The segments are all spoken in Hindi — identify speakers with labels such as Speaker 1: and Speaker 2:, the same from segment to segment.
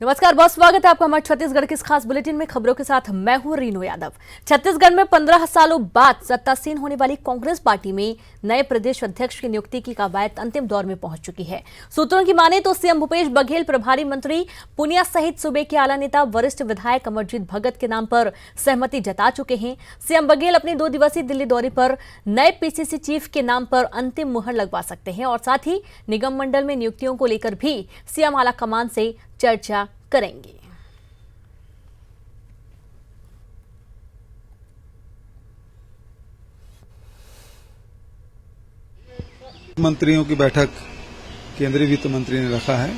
Speaker 1: नमस्कार, बहुत स्वागत है आपका हमारे छत्तीसगढ़ के इस खास बुलेटिन में। खबरों के साथ मैं हूं रीनू यादव। छत्तीसगढ़ में 15 सालों बाद सत्तासीन होने वाली कांग्रेस पार्टी में नए प्रदेश अध्यक्ष की नियुक्ति की कवायद अंतिम दौर में पहुंच चुकी है। सूत्रों की माने तो सीएम भूपेश बघेल प्रभारी मंत्री पुनिया सहित सूबे के आला नेता वरिष्ठ विधायक अमरजीत भगत के नाम पर सहमति जता चुके हैं। सीएम बघेल अपने 2 दिवसीय दिल्ली दौरे पर नए पीसीसी चीफ के नाम पर अंतिम मुहर लगवा सकते हैं और साथ ही निगम मंडल में नियुक्तियों को लेकर भी सीएम आला कमान से चर्चा करेंगे।
Speaker 2: मंत्रियों की बैठक केंद्रीय वित्त मंत्री ने रखा है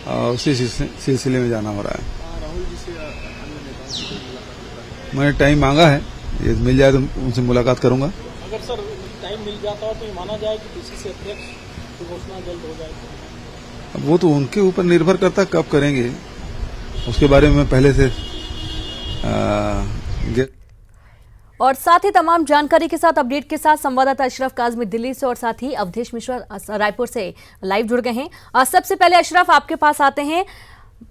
Speaker 2: और उसी सिलसिले में जाना हो रहा है।
Speaker 3: राहुल जी से
Speaker 2: मैंने टाइम मांगा है, ये मिल जाए तो उनसे मुलाकात करूंगा।
Speaker 3: अगर सर टाइम मिल जाता है तो माना जाए कि पीसीसी अध्यक्ष की घोषणा जल्द हो जाएगी।
Speaker 2: अब वो तो उनके ऊपर निर्भर करता है कब करेंगे, उसके बारे में पहले से
Speaker 1: और साथ ही तमाम जानकारी के साथ अपडेट के साथ संवाददाता अशरफ काजमी दिल्ली से और साथ ही अवधेश मिश्रा रायपुर से लाइव जुड़ गए हैं। सबसे पहले अशरफ, आपके पास आते हैं।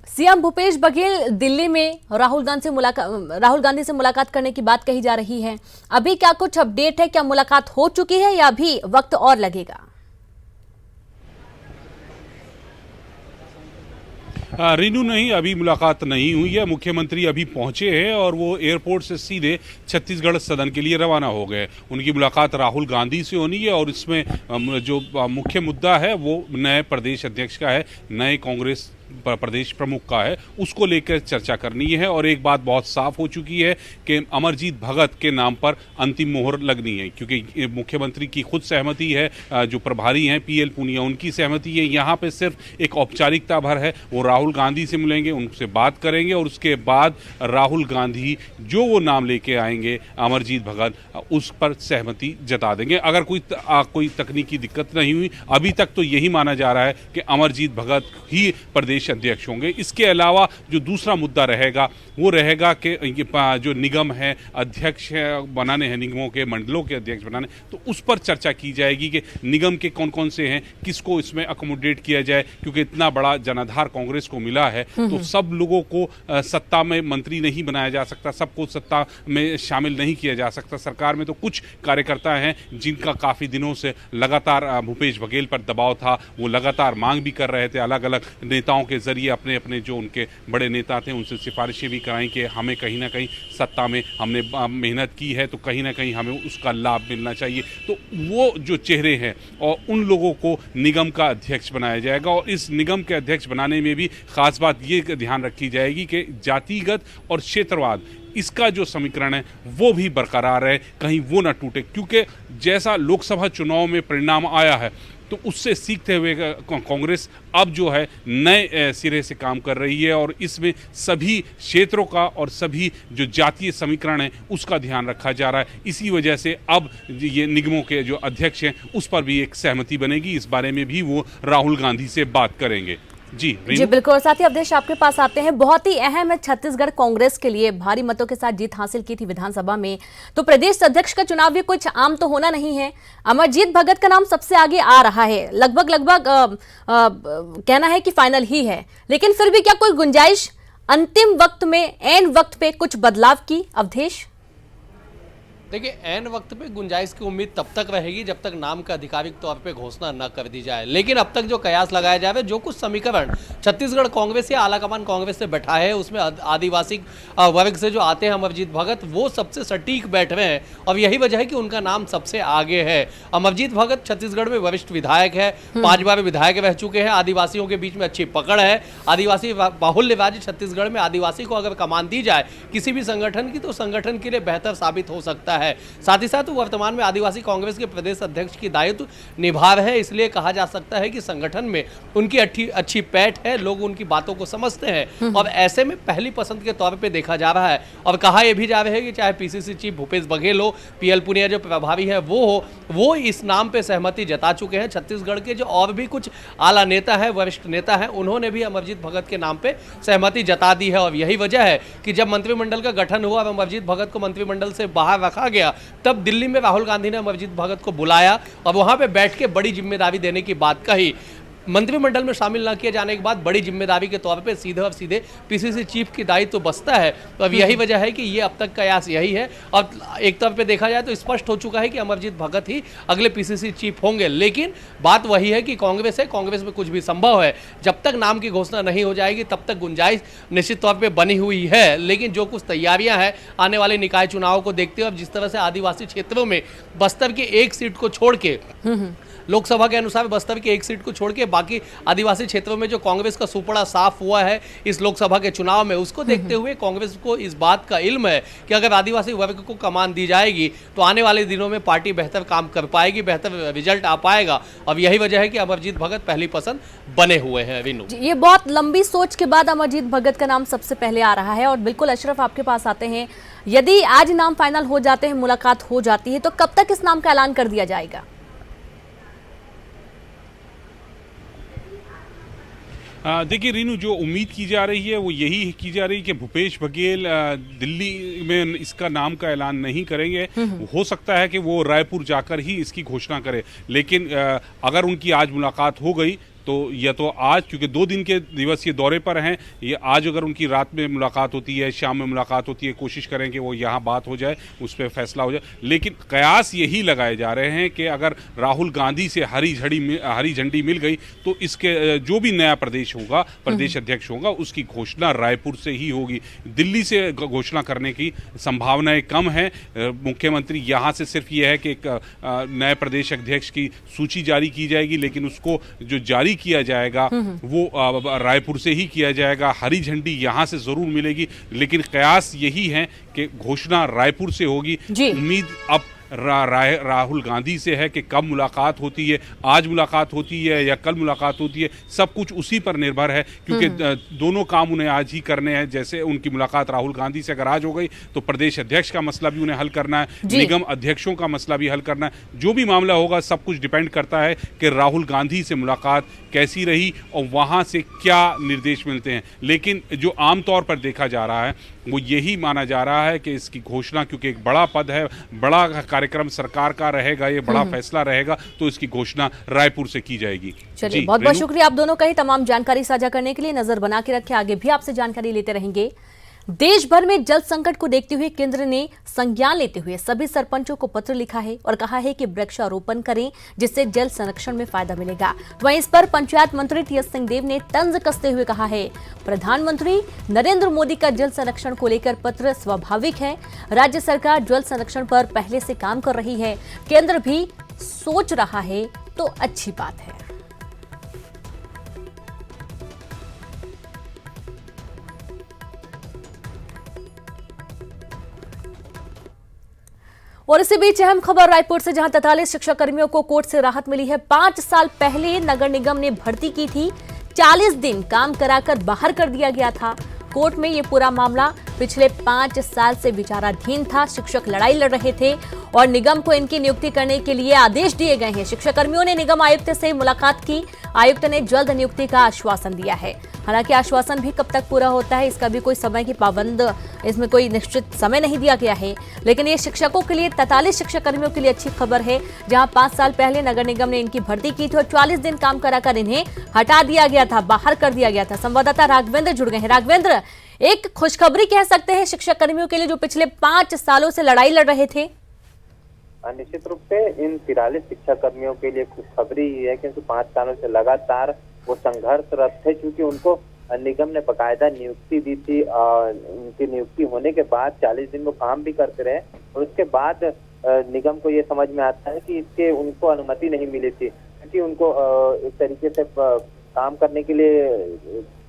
Speaker 1: सीएम भूपेश बघेल दिल्ली में राहुल गांधी से मुलाकात करने की बात कही जा रही है। अभी क्या कुछ अपडेट है? क्या मुलाकात हो चुकी है या अभी वक्त और लगेगा?
Speaker 4: रीनू, नहीं, अभी मुलाकात नहीं हुई है। मुख्यमंत्री अभी पहुंचे हैं और वो एयरपोर्ट से सीधे छत्तीसगढ़ सदन के लिए रवाना हो गए। उनकी मुलाकात राहुल गांधी से होनी है और इसमें जो मुख्य मुद्दा है वो नए प्रदेश अध्यक्ष का है, नए कांग्रेस प्रदेश प्रमुख का है, उसको लेकर चर्चा करनी है। और एक बात बहुत साफ हो चुकी है कि अमरजीत भगत के नाम पर अंतिम मोहर लगनी है, क्योंकि मुख्यमंत्री की खुद सहमति है, जो प्रभारी हैं पीएल पुनिया उनकी सहमति है। यहाँ पे सिर्फ एक औपचारिकता भर है। वो राहुल गांधी से मिलेंगे, उनसे बात करेंगे और उसके बाद राहुल गांधी जो वो नाम लेके आएंगे अमरजीत भगत, उस पर सहमति जता देंगे। अगर कोई तकनीकी दिक्कत नहीं हुई, अभी तक तो यही माना जा रहा है कि अमरजीत भगत ही प्रदेश अध्यक्ष होंगे। इसके अलावा जो दूसरा मुद्दा रहेगा वो रहेगा कि जो निगम है अध्यक्ष बनाने हैं, निगमों के मंडलों के अध्यक्ष बनाने, तो उस पर चर्चा की जाएगी कि निगम के कौन कौन से हैं, किसको इसमें अकोमोडेट किया जाए, क्योंकि इतना बड़ा जनाधार कांग्रेस को मिला है तो सब लोगों को सत्ता में मंत्री नहीं बनाया जा सकता, सबको सत्ता में शामिल नहीं किया जा सकता। सरकार में तो कुछ कार्यकर्ता हैं जिनका काफी दिनों से लगातार भूपेश बघेल पर दबाव था, वो लगातार मांग भी कर रहे थे, अलग अलग नेताओं के जरिए अपने अपने जो उनके बड़े नेता थे उनसे सिफारिशें भी कराई कि हमें कहीं ना कहीं सत्ता में हमने मेहनत की है तो कहीं ना कहीं हमें उसका लाभ मिलना चाहिए। तो वो जो चेहरे हैं और उन लोगों को निगम का अध्यक्ष बनाया जाएगा। और इस निगम के अध्यक्ष बनाने में भी खास बात ये ध्यान रखी जाएगी कि जातिगत और क्षेत्रवाद, इसका जो समीकरण है वो भी बरकरार है, कहीं वो ना टूटे, क्योंकि जैसा लोकसभा चुनाव में परिणाम आया है तो उससे सीखते हुए कांग्रेस अब जो है नए सिरे से काम कर रही है और इसमें सभी क्षेत्रों का और सभी जो जातीय समीकरण है उसका ध्यान रखा जा रहा है। इसी वजह से अब ये निगमों के जो अध्यक्ष हैं उस पर भी एक सहमति बनेगी। इस बारे में भी वो राहुल गांधी से बात करेंगे। जी
Speaker 1: बिल्कुल। और साथ ही अवधेश, आपके पास आते हैं। बहुत ही अहम है छत्तीसगढ़ कांग्रेस के लिए, भारी मतों के साथ जीत हासिल की थी विधानसभा में, तो प्रदेश अध्यक्ष का चुनाव भी कुछ आम तो होना नहीं है। अमरजीत भगत का नाम सबसे आगे आ रहा है, लगभग कहना है कि फाइनल ही है, लेकिन फिर भी क्या कोई गुंजाइश अंतिम वक्त में, एन वक्त पे कुछ बदलाव की? अवधेश,
Speaker 5: देखिए, ऐन वक्त पे गुंजाइश की उम्मीद तब तक रहेगी जब तक नाम का आधिकारिक तौर पे घोषणा न कर दी जाए। लेकिन अब तक जो कयास लगाया जाए, जो कुछ समीकरण छत्तीसगढ़ कांग्रेस या आलाकमान कांग्रेस से बैठा है, उसमें आदिवासी वर्ग से जो आते हैं अमरजीत भगत, वो सबसे सटीक बैठ रहे हैं और यही वजह है कि उनका नाम सबसे आगे है। अमरजीत भगत छत्तीसगढ़ में वरिष्ठ विधायक है, 5 बार विधायक रह चुके हैं, आदिवासियों के बीच में अच्छी पकड़ है, आदिवासी बाहुल्य राज्य छत्तीसगढ़ में आदिवासी को अगर कमान दी जाए किसी भी संगठन की तो संगठन के लिए बेहतर साबित हो सकता है। साथ ही साथ वर्तमान में आदिवासी कांग्रेस के प्रदेश अध्यक्ष की दायित्व निभा रहे हैं, इसलिए कहा जा सकता है कि संगठन में उनकी अच्छी पैठ है, लोग उनकी बातों को समझते हैं और ऐसे में पहली पसंद के तौर पे देखा जा रहा है। और कहा यह भी जा रहा है कि चाहे पीसीसी चीफ भूपेश बघेल हो, पीएल पुनिया जो प्रभारी है वो इस नाम पे सहमति जता चुके हैं। छत्तीसगढ़ के जो और भी कुछ आला नेता है, वरिष्ठ नेता है, उन्होंने भी अमरजीत भगत के नाम पे सहमति जता दी है। और यही वजह है कि जब मंत्रिमंडल का गठन हुआ और अमरजीत भगत को मंत्रिमंडल से बाहर रखा गया, तब दिल्ली में राहुल गांधी ने अमरजीत भगत को बुलाया और वहां पे बैठ के बड़ी जिम्मेदारी देने की बात कही। मंत्रिमंडल में शामिल न किए जाने के बाद बड़ी जिम्मेदारी के तौर पे सीधे और सीधे पीसीसी चीफ की दायित्व तो बसता है। तो अब यही वजह है कि ये अब तक कयास यही है। और एक तौर पे देखा जाए तो स्पष्ट हो चुका है कि अमरजीत भगत ही अगले पीसीसी चीफ होंगे। लेकिन बात वही है कि कांग्रेस है, कांग्रेस में कुछ भी संभव है। जब तक नाम की घोषणा नहीं हो जाएगी तब तक गुंजाइश निश्चित तौर पर बनी हुई है। लेकिन जो कुछ तैयारियां हैं आने वाले निकाय चुनाव को देखते हुए, अब जिस तरह से आदिवासी क्षेत्रों में बस्तर की एक सीट को छोड़ के, लोकसभा के अनुसार बस्तर की एक सीट को छोड़ के बाकी आदिवासी क्षेत्रों में जो कांग्रेस का सुपड़ा साफ हुआ है इस लोकसभा के चुनाव में, उसको देखते हुए कांग्रेस को इस बात का इल्म है कि अगर आदिवासी वर्ग को कमान दी जाएगी तो आने वाले दिनों में पार्टी बेहतर काम कर पाएगी, बेहतर रिजल्ट आ पाएगा। अब यही वजह है कि अमरजीत भगत पहली पसंद बने हुए हैं। विनू,
Speaker 1: ये बहुत लंबी सोच के बाद अमरजीत भगत का नाम सबसे पहले आ रहा है। और बिल्कुल अशरफ, आपके पास आते हैं, यदि आज नाम फाइनल हो जाते हैं, मुलाकात हो जाती है, तो कब तक इस नाम का ऐलान कर दिया जाएगा?
Speaker 4: देखिए रीनू, जो उम्मीद की जा रही है वो यही की जा रही है कि भूपेश बघेल दिल्ली में इसका नाम का ऐलान नहीं करेंगे। हो सकता है कि वो रायपुर जाकर ही इसकी घोषणा करें, लेकिन अगर उनकी आज मुलाकात हो गई तो या तो आज, क्योंकि 2 दिन के दिवसीय दौरे पर हैं, ये आज अगर उनकी रात में मुलाकात होती है, शाम में मुलाकात होती है, कोशिश करें कि वो यहाँ बात हो जाए, उस पर फैसला हो जाए। लेकिन कयास यही लगाए जा रहे हैं कि अगर राहुल गांधी से हरी झंडी मिल गई तो इसके जो भी नया प्रदेश होगा, प्रदेश अध्यक्ष होगा, उसकी घोषणा रायपुर से ही होगी। दिल्ली से घोषणा करने की संभावनाएं कम है। मुख्यमंत्री यहाँ से सिर्फ ये है कि एक नए प्रदेश अध्यक्ष की सूची जारी की जाएगी, लेकिन उसको जो जारी किया जाएगा वो रायपुर से ही किया जाएगा। हरी झंडी यहां से जरूर मिलेगी, लेकिन कयास यही है कि घोषणा रायपुर से होगी। उम्मीद अब राहुल गांधी से है कि कब मुलाकात होती है, आज मुलाकात होती है या कल मुलाकात होती है, सब कुछ उसी पर निर्भर है, क्योंकि दोनों काम उन्हें आज ही करने हैं। जैसे उनकी मुलाकात राहुल गांधी से अगर आज हो गई तो प्रदेश अध्यक्ष का मसला भी उन्हें हल करना है, निगम अध्यक्षों का मसला भी हल करना है। जो भी मामला होगा सब कुछ डिपेंड करता है कि राहुल गांधी से मुलाकात कैसी रही और वहां से क्या निर्देश मिलते हैं। लेकिन जो आमतौर पर देखा जा रहा है वो यही माना जा रहा है कि इसकी घोषणा, क्योंकि एक बड़ा पद है, बड़ा कार्यक्रम सरकार का रहेगा, ये बड़ा फैसला रहेगा, तो इसकी घोषणा रायपुर से की जाएगी।
Speaker 1: चलिए, बहुत बहुत शुक्रिया आप दोनों का ही तमाम जानकारी साझा करने के लिए। नजर बना के रखें, आगे भी आपसे जानकारी लेते रहेंगे। देश भर में जल संकट को देखते हुए केंद्र ने संज्ञान लेते हुए सभी सरपंचों को पत्र लिखा है और कहा है कि वृक्षारोपण करें, जिससे जल संरक्षण में फायदा मिलेगा। वहीं इस पर पंचायत मंत्री टीएस सिंहदेव ने तंज कसते हुए कहा है, प्रधानमंत्री नरेंद्र मोदी का जल संरक्षण को लेकर पत्र स्वाभाविक है। राज्य सरकार जल संरक्षण पर पहले से काम कर रही है, केंद्र भी सोच रहा है तो अच्छी बात है। और इसी बीच अहम खबर रायपुर से, जहां 43 शिक्षा कर्मियों को कोर्ट से राहत मिली है। 5 साल पहले नगर निगम ने भर्ती की थी, 40 दिन काम कराकर बाहर कर दिया गया था। कोर्ट में ये पूरा मामला पिछले 5 साल से विचाराधीन था। शिक्षक लड़ाई लड़ रहे थे और निगम को इनकी नियुक्ति करने के लिए आदेश दिए गए हैं। शिक्षा कर्मियों ने निगम आयुक्त से मुलाकात की, आयुक्त ने जल्द नियुक्ति का आश्वासन दिया है। हालांकि आश्वासन भी कब तक पूरा होता है इसका भी कोई समय की पाबंद, इसमें कोई निश्चित समय नहीं दिया गया है। लेकिन ये शिक्षकों के लिए, 43 शिक्षा कर्मियों के लिए अच्छी खबर है, जहां 5 साल पहले नगर निगम ने इनकी भर्ती की थी और 44 दिन काम कराकर इन्हें हटा दिया गया था, बाहर कर दिया गया था। संवाददाता राघवेंद्र जुड़ गए हैं। राघवेंद्र, एक खुशखबरी कह सकते हैं शिक्षा कर्मियों के लिए जो पिछले 5 सालों से लड़ाई लड़ रहे थे?
Speaker 6: निश्चित रूप से इन 43 शिक्षा कर्मियों के लिए खुशखबरी ही है, क्योंकि 5 सालों से लगातार वो संघर्षरत थे। क्योंकि उनको निगम ने बकायदा नियुक्ति दी थी, उनकी नियुक्ति होने के बाद 40 दिन वो काम भी करते रहे और उसके बाद निगम को ये समझ में आता है कि इसके उनको अनुमति नहीं मिली थी, क्योंकि उनको एक तरीके से काम करने के लिए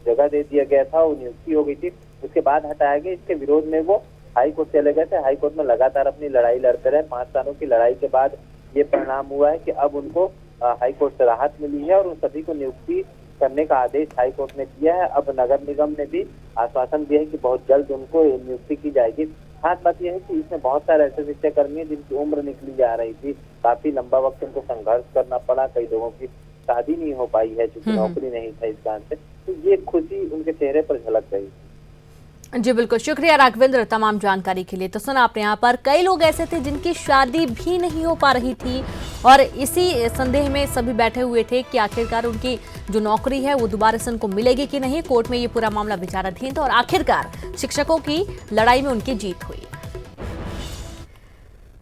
Speaker 6: जगह दे दिया गया था, वो नियुक्ति हो गई थी, उसके बाद हटाया गया। इसके विरोध में वो हाई कोर्ट चले गए थे। हाई कोर्ट में लगातार अपनी लड़ाई लड़ते रहे। 5 सालों की लड़ाई के बाद ये परिणाम हुआ है कि अब उनको हाई कोर्ट से राहत मिली है और उन सभी को नियुक्ति करने का आदेश हाई कोर्ट ने दिया है। अब नगर निगम ने भी आश्वासन दिया है कि बहुत जल्द उनको नियुक्ति की जाएगी। खास बात यह है कि इसमें बहुत सारे ऐसे शिक्षा कर्मी हैं जिनकी उम्र निकली जा रही थी, काफी लंबा वक्त उनको संघर्ष करना पड़ा, कई लोगों की शादी नहीं हो पाई है क्योंकि नौकरी नहीं था इस कारण से, तो ये खुशी उनके चेहरे पर झलक रही थी।
Speaker 1: जी बिल्कुल, शुक्रिया राघवेंद्र तमाम जानकारी के लिए। तो सुना आपने, यहाँ पर कई लोग ऐसे थे जिनकी शादी भी नहीं हो पा रही थी और इसी संदेह में सभी बैठे हुए थे कि आखिरकार उनकी जो नौकरी है वो दोबारा से उनको मिलेगी कि नहीं। कोर्ट में ये पूरा मामला विचाराधीन था और आखिरकार शिक्षकों की लड़ाई में उनकी जीत हुई।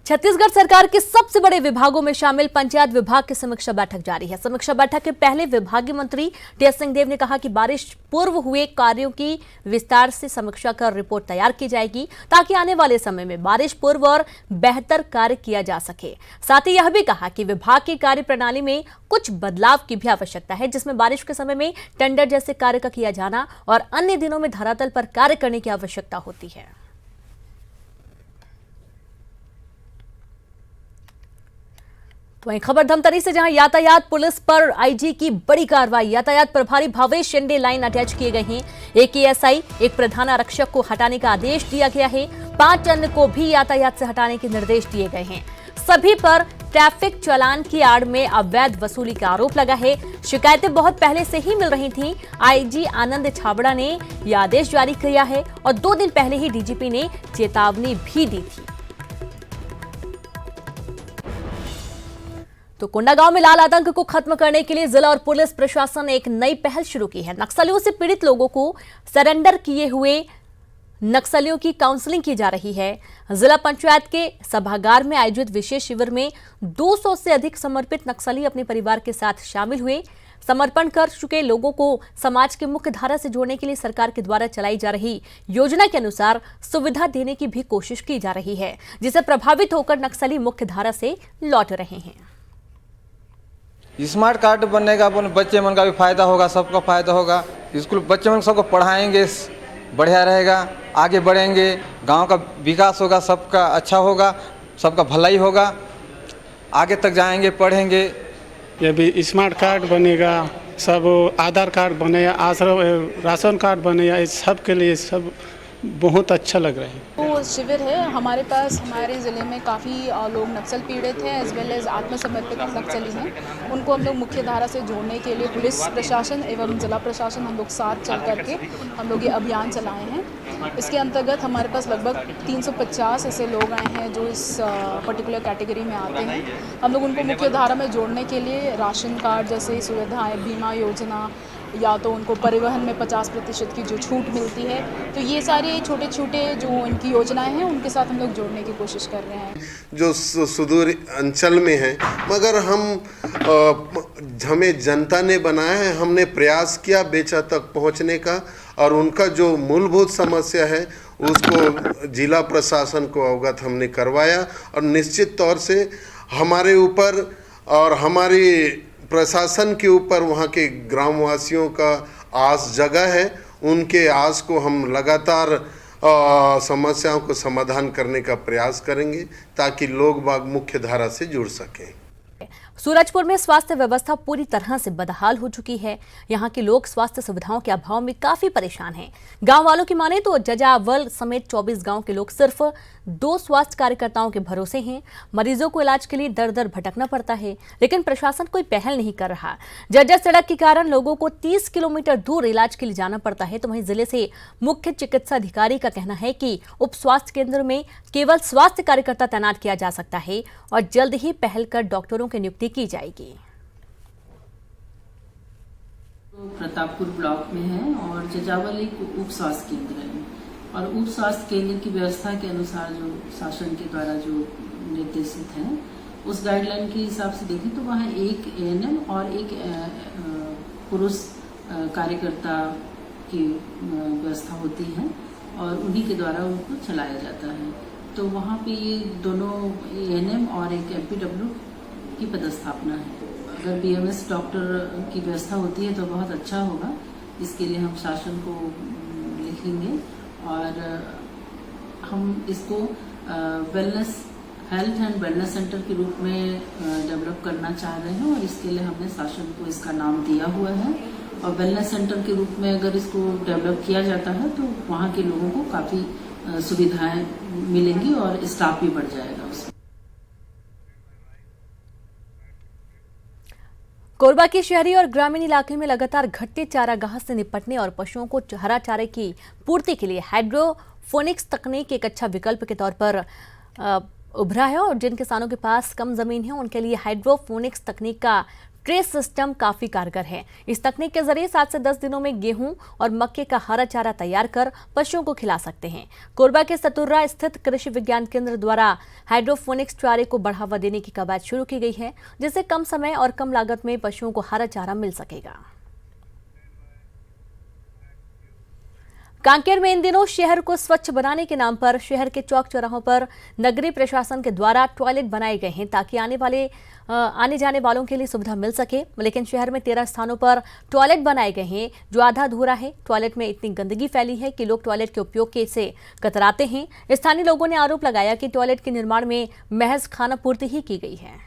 Speaker 1: छत्तीसगढ़ सरकार के सबसे बड़े विभागों में शामिल पंचायत विभाग की समीक्षा बैठक जारी है। समीक्षा बैठक के पहले विभागीय मंत्री टीएस सिंहदेव ने कहा कि बारिश पूर्व हुए कार्यों की विस्तार से समीक्षा कर रिपोर्ट तैयार की जाएगी ताकि आने वाले समय में बारिश पूर्व और बेहतर कार्य किया जा सके। साथ ही यह भी कहा कि विभाग की कार्य प्रणाली में कुछ बदलाव की भी आवश्यकता है, जिसमें बारिश के समय में टेंडर जैसे कार्य का किया जाना और अन्य दिनों में धरातल पर कार्य करने की आवश्यकता होती है। तो वहीं खबर धमतरी से, जहां यातायात पुलिस पर आईजी की बड़ी कार्रवाई। यातायात प्रभारी भावेश शिंदे लाइन अटैच किए गए हैं। एक एएसआई, एक प्रधान आरक्षक को हटाने का आदेश दिया गया है। 5 अन्य को भी यातायात से हटाने के निर्देश दिए गए हैं। सभी पर ट्रैफिक चालान की आड़ में अवैध वसूली का आरोप लगा है। शिकायतें बहुत पहले से ही मिल रही थीं। आईजी आनंद छाबड़ा ने यह आदेश जारी किया है और 2 दिन पहले ही डीजीपी ने चेतावनी भी दी थी। तो कोंडागांव में लाल आतंक को खत्म करने के लिए जिला और पुलिस प्रशासन ने एक नई पहल शुरू की है। नक्सलियों से पीड़ित लोगों को सरेंडर किए हुए नक्सलियों की काउंसलिंग की जा रही है। जिला पंचायत के सभागार में आयोजित विशेष शिविर में 200 से अधिक समर्पित नक्सली अपने परिवार के साथ शामिल हुए। समर्पण कर चुके लोगों को समाज के मुख्य धारा से जोड़ने के लिए सरकार के द्वारा चलाई जा रही योजना के अनुसार सुविधा देने की भी कोशिश की जा रही है, जिससे प्रभावित होकर नक्सली मुख्य धारा से लौट रहे हैं।
Speaker 7: स्मार्ट कार्ड बनने का अपन बच्चे मन का भी फायदा होगा, सबका फायदा होगा। स्कूल बच्चे मन सबको पढ़ाएंगे, बढ़िया रहेगा, आगे बढ़ेंगे, गांव का विकास होगा, सबका अच्छा होगा, सबका भलाई होगा, आगे तक जाएंगे, पढ़ेंगे।
Speaker 8: ये भी स्मार्ट कार्ड बनेगा, सब आधार कार्ड बनेगा, आश्रम राशन कार्ड बनेगा, इस सब के लिए सब बहुत अच्छा लग रहा है।
Speaker 9: वो शिविर है हमारे पास, हमारे ज़िले में काफ़ी लोग नक्सल पीड़ित हैं एज वेल एज आत्मसमर्पित नक्सली हैं। उनको हम लोग मुख्य धारा से जोड़ने के लिए पुलिस प्रशासन एवं जिला प्रशासन हम लोग साथ चल करके हम लोग ये अभियान चलाए हैं। इसके अंतर्गत हमारे पास लगभग 350 ऐसे लोग आए हैं जो इस पर्टिकुलर कैटेगरी में आते हैं। हम लोग उनको मुख्य धारा में जोड़ने के लिए राशन कार्ड जैसे सुविधाएँ, बीमा योजना, या तो उनको परिवहन में 50% की जो छूट मिलती है, तो ये सारे छोटे छोटे जो इनकी योजनाएं हैं उनके साथ हम लोग जोड़ने की कोशिश कर रहे हैं।
Speaker 10: जो सुदूर अंचल में है, मगर हमें जनता ने बनाया है, हमने प्रयास किया बेचा तक पहुंचने का, और उनका जो मूलभूत समस्या है उसको जिला प्रशासन को अवगत हमने करवाया। और निश्चित तौर से हमारे ऊपर और हमारी प्रशासन के ऊपर वहाँ के ग्रामवासियों का आस जगह है। उनके आस को हम लगातार समस्याओं को समाधान करने का प्रयास करेंगे ताकि लोग बाग मुख्य धारा से जुड़ सकें।
Speaker 1: सूरजपुर में स्वास्थ्य व्यवस्था पूरी तरह से बदहाल हो चुकी है। यहाँ के लोग स्वास्थ्य सुविधाओं के अभाव में काफी परेशान हैं। गांव वालों की माने तो जजावल समेत 24 गांव के लोग सिर्फ 2 स्वास्थ्य कार्यकर्ताओं के भरोसे हैं। मरीजों को इलाज के लिए दर दर भटकना पड़ता है, लेकिन प्रशासन कोई पहल नहीं कर रहा। जर्जर सड़क के कारण लोगों को 30 किलोमीटर दूर इलाज के लिए जाना पड़ता है। तो वहीं जिले से मुख्य चिकित्सा अधिकारी का कहना है कि उप स्वास्थ्य केंद्र में केवल स्वास्थ्य कार्यकर्ता तैनात किया जा सकता है और जल्द ही पहल कर डॉक्टरों की नियुक्ति की जाएगी।
Speaker 11: प्रतापपुर ब्लॉक में है और जजावल एक उप स्वास्थ्य केंद्र है, और उप स्वास्थ्य केंद्र की व्यवस्था के अनुसार जो शासन के द्वारा जो निर्देशित है उस गाइडलाइन के हिसाब से देखें तो वहाँ एक एएनएम और एक पुरुष कार्यकर्ता की व्यवस्था होती है और उन्हीं के द्वारा उनको चलाया जाता है। तो वहाँ पे ये दोनों एएनएम और एक एमपीडब्ल्यू की पदस्थापना है। अगर बीएमएस डॉक्टर की व्यवस्था होती है तो बहुत अच्छा होगा। इसके लिए हम शासन को लिखेंगे और हम इसको wellness health and wellness centre के रूप में डेवलप करना चाह रहे हैं और इसके लिए हमने शासन को इसका नाम दिया हुआ है। और वेलनेस सेंटर के रूप में अगर इसको डेवलप किया जाता है तो वहाँ के लोगों को काफ़ी सुविधाएं मिलेंगी और स्टाफ भी बढ़ जाएगा उसमें।
Speaker 1: कोरबा के शहरी और ग्रामीण इलाके में लगातार घटते चारागाह से निपटने और पशुओं को हरा चारे की पूर्ति के लिए हाइड्रोफोनिक्स तकनीक एक अच्छा विकल्प के तौर पर उभरा है और जिन किसानों के पास कम जमीन है उनके लिए हाइड्रोफोनिक्स तकनीक का ट्रेस सिस्टम काफी कारगर है। इस तकनीक के जरिए 7 से 10 दिनों में गेहूं और मक्के का हरा चारा तैयार कर पशुओं को खिला सकते हैं। कोरबा के सतुर्रा स्थित कृषि विज्ञान केंद्र द्वारा हाइड्रोफोनिक्स चारे को बढ़ावा देने की कवायद शुरू की गई है, जिससे कम समय और कम लागत में पशुओं को हरा चारा मिल सकेगा। कांकेर में इन दिनों शहर को स्वच्छ बनाने के नाम पर शहर के चौक चौराहों पर नगरीय प्रशासन के द्वारा टॉयलेट बनाए गए हैं ताकि आने जाने वालों के लिए सुविधा मिल सके। लेकिन शहर में 13 स्थानों पर टॉयलेट बनाए गए हैं जो आधा अधूरा है। टॉयलेट में इतनी गंदगी फैली है कि लोग टॉयलेट के उपयोग के से कतराते हैं। स्थानीय लोगों ने आरोप लगाया कि टॉयलेट के निर्माण में महज खानापूर्ति ही की गई है।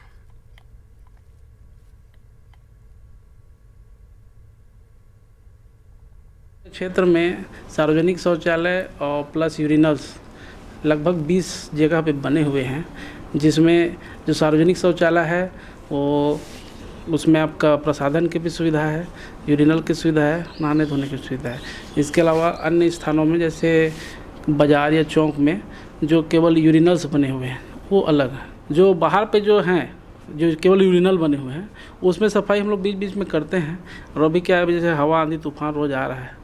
Speaker 8: क्षेत्र में सार्वजनिक शौचालय और प्लस यूरिनल्स लगभग 20 जगह पे बने हुए हैं, जिसमें जो सार्वजनिक शौचालय है वो उसमें आपका प्रसाधन की भी सुविधा है, यूरिनल की सुविधा है, नहाने धोने की सुविधा है। इसके अलावा अन्य स्थानों में जैसे बाज़ार या चौक में जो केवल यूरिनल्स बने हुए हैं वो अलग है। जो बाहर पे जो हैं जो केवल यूरिनल बने हुए हैं उसमें सफाई हम लोग बीच बीच में करते हैं। और अभी क्या है, जैसे हवा आंधी तूफान रोज आ रहा है,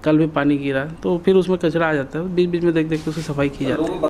Speaker 8: कल भी पानी गिरा तो फिर उसमें कचरा आ जाता है, बीच बीच में देख देख के उसकी सफाई की जाती है।